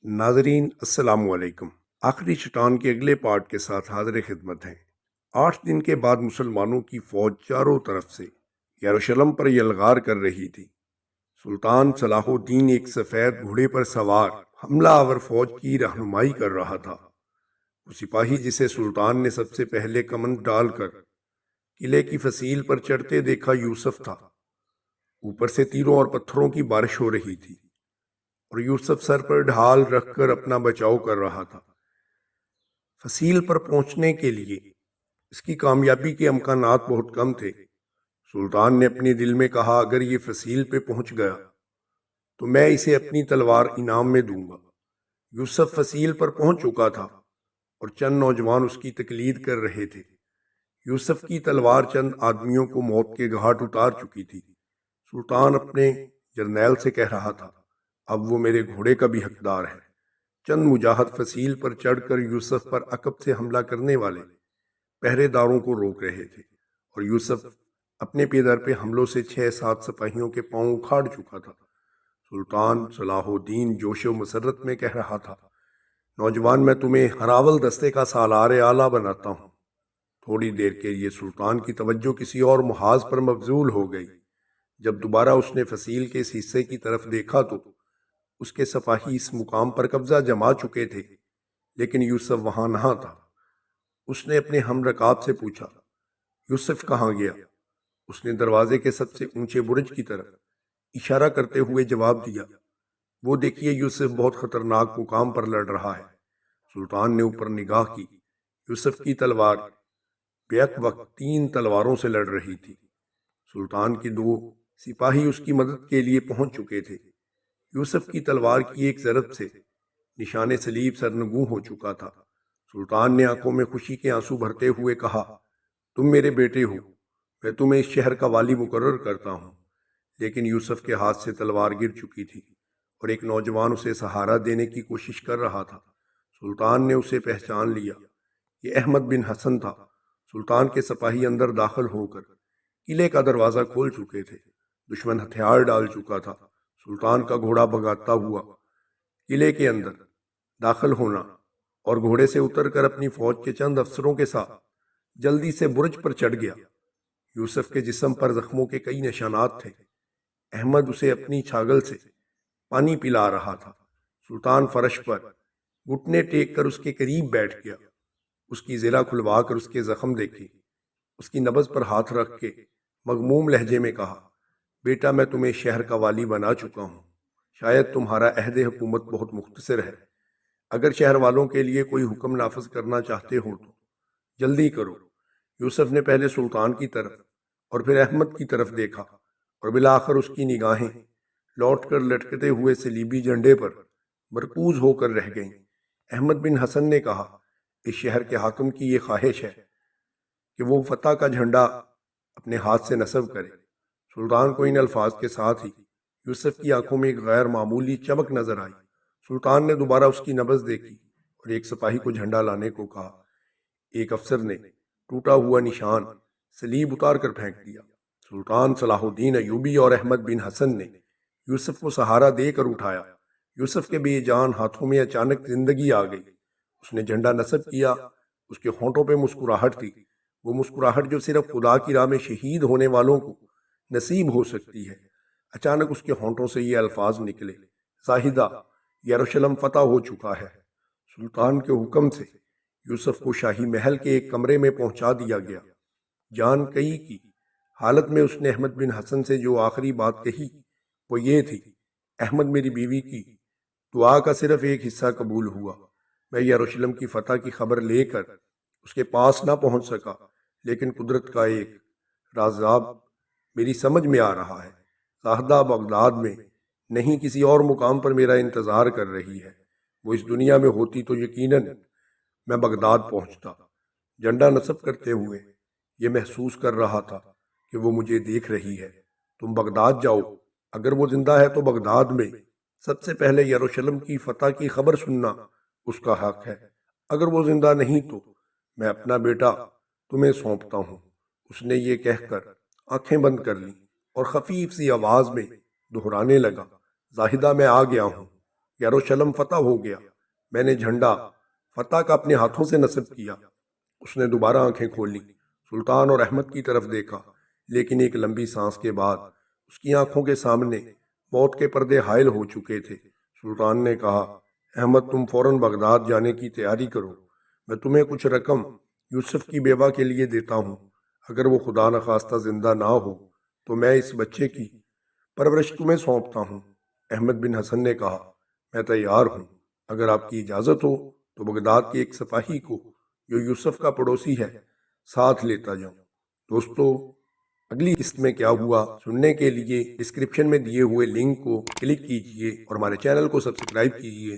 ناظرین السلام علیکم۔ آخری چٹان کے اگلے پارٹ کے ساتھ حاضر خدمت ہیں۔ 8 دن کے بعد مسلمانوں کی فوج چاروں طرف سے یروشلم پر یلغار کر رہی تھی۔ سلطان صلاح الدین ایک سفید گھوڑے پر سوار حملہ آور فوج کی رہنمائی کر رہا تھا۔ وہ سپاہی جسے سلطان نے سب سے پہلے کمند ڈال کر قلعے کی فصیل پر چڑھتے دیکھا یوسف تھا۔ اوپر سے تیروں اور پتھروں کی بارش ہو رہی تھی اور یوسف سر پر ڈھال رکھ کر اپنا بچاؤ کر رہا تھا۔ فصیل پر پہنچنے کے لیے اس کی کامیابی کے امکانات بہت کم تھے۔ سلطان نے اپنے دل میں کہا، اگر یہ فصیل پہ پہنچ گیا تو میں اسے اپنی تلوار انعام میں دوں گا۔ یوسف فصیل پر پہنچ چکا تھا اور چند نوجوان اس کی تقلید کر رہے تھے۔ یوسف کی تلوار چند آدمیوں کو موت کے گھاٹ اتار چکی تھی۔ سلطان اپنے جرنیل سے کہہ رہا تھا، اب وہ میرے گھوڑے کا بھی حقدار ہے۔ چند مجاہد فصیل پر چڑھ کر یوسف پر عقب سے حملہ کرنے والے پہرے داروں کو روک رہے تھے اور یوسف اپنے پیدر پہ حملوں سے 6-7 سپاہیوں کے پاؤں اکھاڑ چکا تھا۔ سلطان صلاح الدین جوش و مسرت میں کہہ رہا تھا، نوجوان، میں تمہیں ہراول دستے کا سالار اعلیٰ بناتا ہوں۔ تھوڑی دیر کے لیے سلطان کی توجہ کسی اور محاذ پر مبذول ہو گئی۔ جب دوبارہ اس نے فصیل کے اس حصے کی طرف دیکھا تو اس کے سپاہی اس مقام پر قبضہ جما چکے تھے، لیکن یوسف وہاں نہ تھا۔ اس نے اپنے ہم رکاب سے پوچھا، یوسف کہاں گیا؟ اس نے دروازے کے سب سے اونچے برج کی طرف اشارہ کرتے ہوئے جواب دیا، وہ دیکھیے، یوسف بہت خطرناک مقام پر لڑ رہا ہے۔ سلطان نے اوپر نگاہ کی۔ یوسف کی تلوار بیک وقت 3 تلواروں سے لڑ رہی تھی۔ سلطان کی 2 سپاہی اس کی مدد کے لیے پہنچ چکے تھے۔ یوسف کی تلوار کی ایک ضرب سے نشان صلیب سرنگوں ہو چکا تھا۔ سلطان نے آنکھوں میں خوشی کے آنسو بھرتے ہوئے کہا، تم میرے بیٹے ہو، میں تمہیں اس شہر کا والی مقرر کرتا ہوں۔ لیکن یوسف کے ہاتھ سے تلوار گر چکی تھی اور ایک نوجوان اسے سہارا دینے کی کوشش کر رہا تھا۔ سلطان نے اسے پہچان لیا، یہ احمد بن حسن تھا۔ سلطان کے سپاہی اندر داخل ہو کر قلعے کا دروازہ کھول چکے تھے۔ دشمن ہتھیار ڈال چکا تھا۔ سلطان کا گھوڑا بھگاتا ہوا قلعے کے اندر داخل ہونا اور گھوڑے سے اتر کر اپنی فوج کے چند افسروں کے ساتھ جلدی سے برج پر چڑھ گیا۔ یوسف کے جسم پر زخموں کے کئی نشانات تھے۔ احمد اسے اپنی چھاگل سے پانی پلا رہا تھا۔ سلطان فرش پر گھٹنے ٹیک کر اس کے قریب بیٹھ گیا۔ اس کی زرہ کھلوا کر اس کے زخم دیکھے۔ اس کی نبض پر ہاتھ رکھ کے مغموم لہجے میں کہا، بیٹا، میں تمہیں شہر کا والی بنا چکا ہوں۔ شاید تمہارا عہد حکومت بہت مختصر ہے۔ اگر شہر والوں کے لیے کوئی حکم نافذ کرنا چاہتے ہو تو جلدی کرو۔ یوسف نے پہلے سلطان کی طرف اور پھر احمد کی طرف دیکھا اور بالآخر اس کی نگاہیں لوٹ کر لٹکتے ہوئے صلیبی جھنڈے پر مرکوز ہو کر رہ گئیں۔ احمد بن حسن نے کہا، اس شہر کے حاکم کی یہ خواہش ہے کہ وہ فتح کا جھنڈا اپنے ہاتھ سے نصب کرے۔ سلطان کو ان الفاظ کے ساتھ ہی یوسف کی آنکھوں میں ایک غیر معمولی چمک نظر آئی۔ سلطان نے دوبارہ اس کی نبض دیکھی اور ایک سپاہی کو جھنڈا لانے کو کہا۔ ایک افسر نے ٹوٹا ہوا نشان صلیب اتار کر پھینک دیا۔ سلطان صلاح الدین ایوبی اور احمد بن حسن نے یوسف کو سہارا دے کر اٹھایا۔ یوسف کے بے جان ہاتھوں میں اچانک زندگی آ گئی۔ اس نے جھنڈا نصب کیا۔ اس کے ہونٹوں پہ مسکراہٹ تھی، وہ مسکراہٹ جو صرف خدا کی راہ میں شہید ہونے والوں کو نصیب ہو سکتی ہے۔ اچانک اس کے ہونٹوں سے یہ الفاظ نکلے، زاہدہ، یروشلم فتح ہو چکا ہے۔ سلطان کے حکم سے یوسف کو شاہی محل کے ایک کمرے میں پہنچا دیا گیا۔ جان کئی کی حالت میں اس نے احمد بن حسن سے جو آخری بات کہی وہ یہ تھی، احمد، میری بیوی کی دعا کا صرف ایک حصہ قبول ہوا۔ میں یروشلم کی فتح کی خبر لے کر اس کے پاس نہ پہنچ سکا، لیکن قدرت کا ایک رازاب میری سمجھ میں آ رہا ہے۔ زاہدہ بغداد میں نہیں، کسی اور مقام پر میرا انتظار کر رہی ہے۔ وہ اس دنیا میں ہوتی تو یقیناً میں بغداد پہنچتا۔ جھنڈا نصب کرتے ہوئے یہ محسوس کر رہا تھا کہ وہ مجھے دیکھ رہی ہے۔ تم بغداد جاؤ، اگر وہ زندہ ہے تو بغداد میں سب سے پہلے یروشلم کی فتح کی خبر سننا اس کا حق ہے۔ اگر وہ زندہ نہیں تو میں اپنا بیٹا تمہیں سونپتا ہوں۔ اس نے یہ کہہ کر آنکھیں بند کر لیں اور خفیف سی آواز میں دہرانے لگا، زاہدہ، میں آ گیا ہوں۔ یروشلم فتح ہو گیا۔ میں نے جھنڈا فتح کا اپنے ہاتھوں سے نصب کیا۔ اس نے دوبارہ آنکھیں کھولی، سلطان اور احمد کی طرف دیکھا، لیکن ایک لمبی سانس کے بعد اس کی آنکھوں کے سامنے موت کے پردے حائل ہو چکے تھے۔ سلطان نے کہا، احمد تم فوراً بغداد جانے کی تیاری کرو، میں تمہیں کچھ رقم یوسف کی بیوہ کے لیے دیتا ہوں، اگر وہ خدا نخواستہ زندہ نہ ہو تو میں اس بچے کی پرورش تمہیں سونپتا ہوں۔ احمد بن حسن نے کہا، میں تیار ہوں، اگر آپ کی اجازت ہو تو بغداد کے ایک سپاہی کو جو یوسف کا پڑوسی ہے ساتھ لیتا جاؤں۔ دوستو، اگلی قسط میں کیا ہوا سننے کے لیے ڈسکرپشن میں دیے ہوئے لنک کو کلک کیجیے اور ہمارے چینل کو سبسکرائب کیجیے